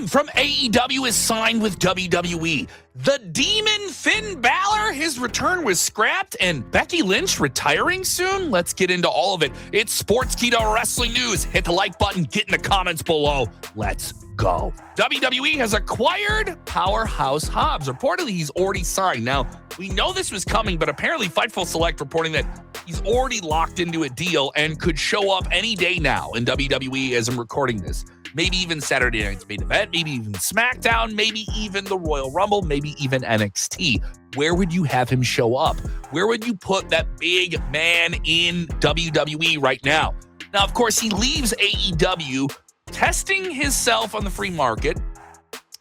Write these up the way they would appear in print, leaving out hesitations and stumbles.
from AEW is signed with WWE. The Demon Finn Balor, his return was scrapped, and Becky Lynch retiring soon? Let's get into all of it. It's Sportskeeda Wrestling News. Hit the like button, get in the comments below. Let's go. WWE has acquired Powerhouse Hobbs. Reportedly, he's already signed. Now, we know this was coming, but apparently Fightful Select reporting that he's already locked into a deal and could show up any day now in WWE as I'm recording this. Maybe even Saturday night's main event, maybe even SmackDown, maybe even the Royal Rumble, maybe even NXT. Where would you have him show up? Where would you put that big man in WWE right now? Now, of course, he leaves AEW, testing himself on the free market.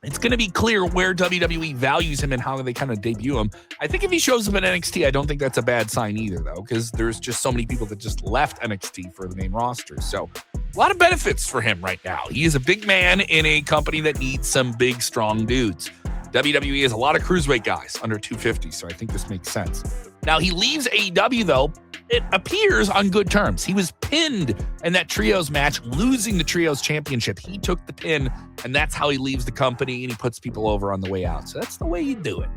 It's going to be clear where WWE values him and how they kind of debut him. I think if he shows up in NXT, I don't think that's a bad sign either, though, because there's just so many people that just left NXT for the main roster. So a lot of benefits for him right now. He is a big man in a company that needs some big, strong dudes. WWE has a lot of cruiserweight guys under 250, so I think this makes sense. Now, he leaves AEW, though. It appears on good terms. He was pinned in that trios match, losing the trios championship. He took the pin, and that's how he leaves the company, and he puts people over on the way out. So that's the way you do it.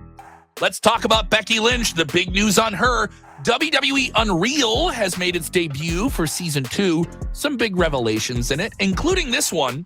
Let's talk about Becky Lynch. The big news on her. WWE Unreal has made its debut for Season 2. Some big revelations in it, including this one,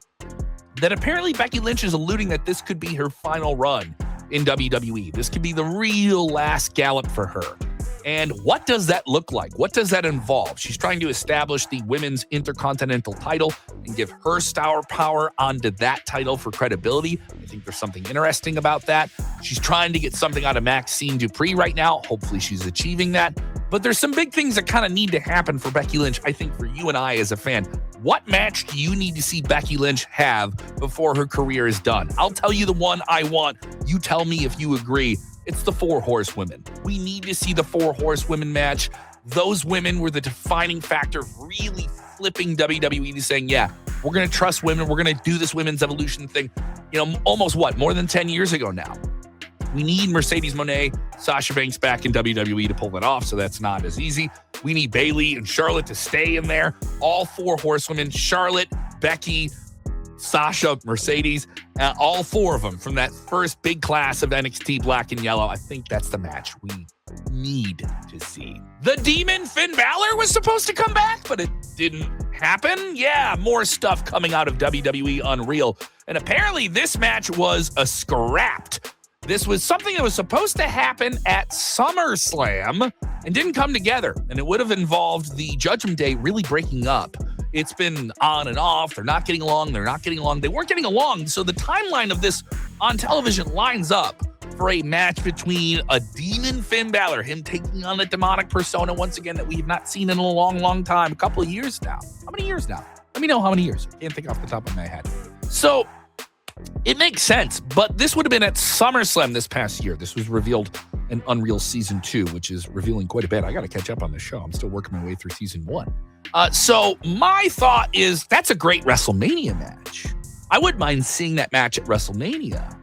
that apparently Becky Lynch is alluding that this could be her final run in WWE. This could be the real last gallop for her. And what does that look like? What does that involve? She's trying to establish the women's intercontinental title and give her star power onto that title for credibility. I think there's something interesting about that. She's trying to get something out of Maxine Dupree right now. Hopefully she's achieving that. But there's some big things that kind of need to happen for Becky Lynch, I think, for you and I as a fan. What match do you need to see Becky Lynch have before her career is done? I'll tell you the one I want. You tell me if you agree. It's the 4 horsewomen. We need to see the 4 horsewomen match. Those women were the defining factor of really flipping WWE to saying, yeah, we're going to trust women. We're going to do this women's evolution thing. You know, almost more than 10 years ago now. We need Mercedes Moné, Sasha Banks back in WWE to pull that off, so that's not as easy. We need Bayley and Charlotte to stay in there. All 4 horsewomen, Charlotte, Becky, Sasha, Mercedes, all 4 of them from that first big class of NXT Black and Yellow. I think that's the match we need to see. The Demon Finn Balor was supposed to come back, but it didn't happen. Yeah, more stuff coming out of WWE Unreal. And apparently this match was scrapped. This was something that was supposed to happen at SummerSlam and didn't come together. And it would have involved the Judgment Day really breaking up. It's been on and off. They're not getting along. They're not getting along. They weren't getting along. So the timeline of this on television lines up for a match between a demon Finn Balor, him taking on a demonic persona once again that we have not seen in a long, long time. A couple of years now. How many years now? Let me know how many years. I can't think off the top of my head. So it makes sense, but this would have been at SummerSlam this past year. This was revealed in Unreal Season 2, which is revealing quite a bit. I got to catch up on the show. I'm still working my way through Season 1. So my thought is that's a great WrestleMania match. I wouldn't mind seeing that match at WrestleMania.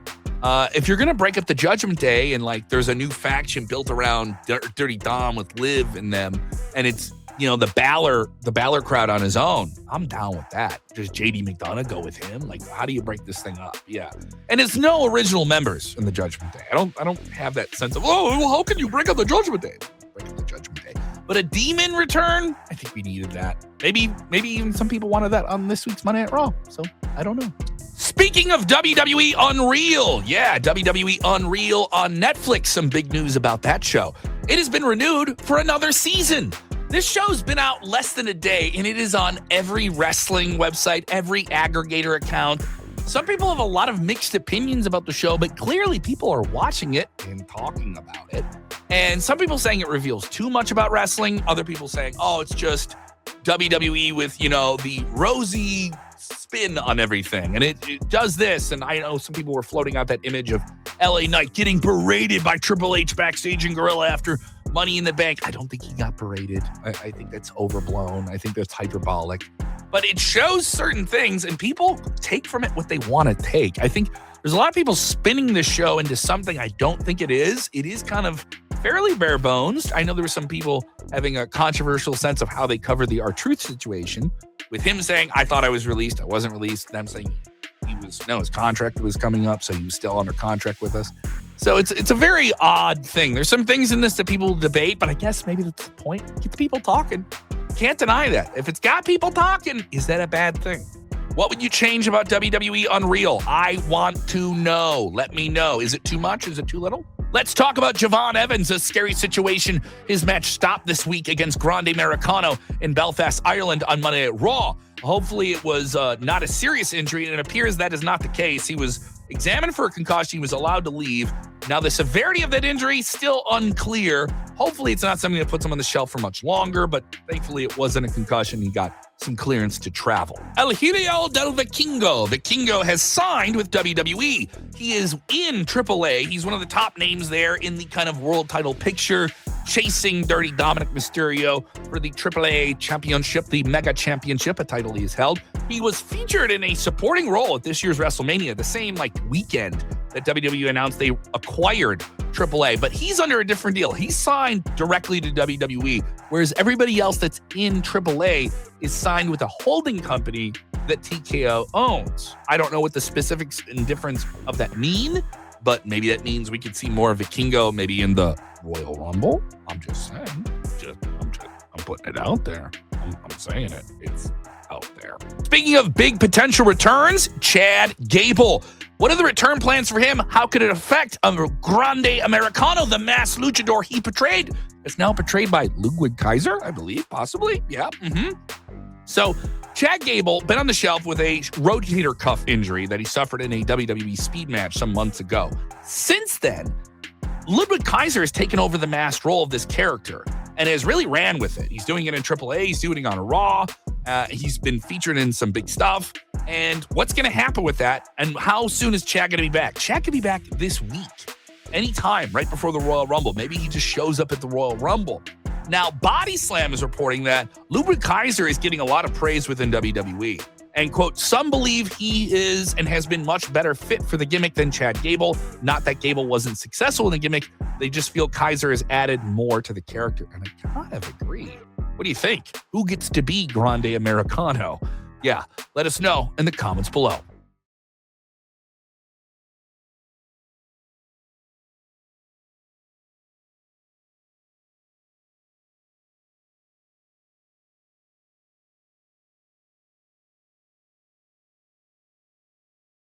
If you're going to break up the Judgment Day and like there's a new faction built around Dirty Dom with Liv in them, and it's, you know, the Balor crowd on his own, I'm down with that. Does JD McDonough go with him? Like, how do you break this thing up? Yeah. And it's no original members in the Judgment Day. I don't have that sense of, oh, well, how can you break up the Judgment Day? Break up the Judgment Day. But a demon return, I think we needed that. Maybe even some people wanted that on this week's Monday Night Raw. So I don't know. Speaking of WWE Unreal, yeah, WWE Unreal on Netflix. Some big news about that show. It has been renewed for another season. This show's been out less than a day, and it is on every wrestling website, every aggregator account. Some people have a lot of mixed opinions about the show, but clearly people are watching it and talking about it. And some people saying it reveals too much about wrestling. Other people saying, oh, it's just WWE with, you know, the rosy spin on everything. And it does this. And I know some people were floating out that image of LA Knight getting berated by Triple H backstage in Gorilla after Money in the Bank. I don't think he got berated. I think that's overblown. I think that's hyperbolic. But it shows certain things, and people take from it what they want to take. I think there's a lot of people spinning this show into something I don't think it is. It is kind of fairly bare bones. I know there were some people having a controversial sense of how they covered the R-Truth situation, with him saying, I thought I was released, I wasn't released. Them saying he was his contract was coming up, so he was still under contract with us. So it's a very odd thing. There's some things in this that people debate, but I guess maybe that's the point. Get the people talking. Can't deny that. If it's got people talking, is that a bad thing? What would you change about WWE Unreal? I want to know. Let me know. Is it too much? Is it too little? Let's talk about Javon Evans, a scary situation. His match stopped this week against Grande Americano in Belfast, Ireland on Monday at Raw. Hopefully it was not a serious injury, and it appears that is not the case. He was examined for a concussion. He was allowed to leave. Now, the severity of that injury, still unclear. Hopefully it's not something that puts him on the shelf for much longer, but thankfully it wasn't a concussion. He got some clearance to travel. El Hijo del Vikingo. Vikingo has signed with WWE. He is in AAA. He's one of the top names there in the kind of world title picture, chasing Dirty Dominic Mysterio for the AAA Championship, the Mega Championship, a title he has held. He was featured in a supporting role at this year's WrestleMania, the same weekend that WWE announced they acquired AAA, but he's under a different deal. He signed directly to WWE, whereas everybody else that's in AAA is signed with a holding company that TKO owns. I don't know what the specifics and difference of that mean, but maybe that means we could see more of Vikingo maybe in the Royal Rumble. I'm just saying. I'm putting it out there. I'm saying it. It's out there. Speaking of big potential returns, Chad Gable. What are the return plans for him? How could it affect Grande Americano, the masked luchador he portrayed? It's now portrayed by Ludwig Kaiser, I believe, possibly. Yeah. So Chad Gable been on the shelf with a rotator cuff injury that he suffered in a WWE speed match some months ago. Since then, Ludwig Kaiser has taken over the masked role of this character and has really ran with it. He's doing it in AAA. He's doing it on Raw. He's been featured in some big stuff. And what's going to happen with that? And how soon is Chad going to be back? Chad could be back this week, anytime, right before the Royal Rumble. Maybe he just shows up at the Royal Rumble. Now, Body Slam is reporting that Ludwig Kaiser is getting a lot of praise within WWE. And, quote, some believe he is and has been much better fit for the gimmick than Chad Gable. Not that Gable wasn't successful in the gimmick. They just feel Kaiser has added more to the character. And I kind of agree. What do you think? Who gets to be Grande Americano? Yeah, let us know in the comments below.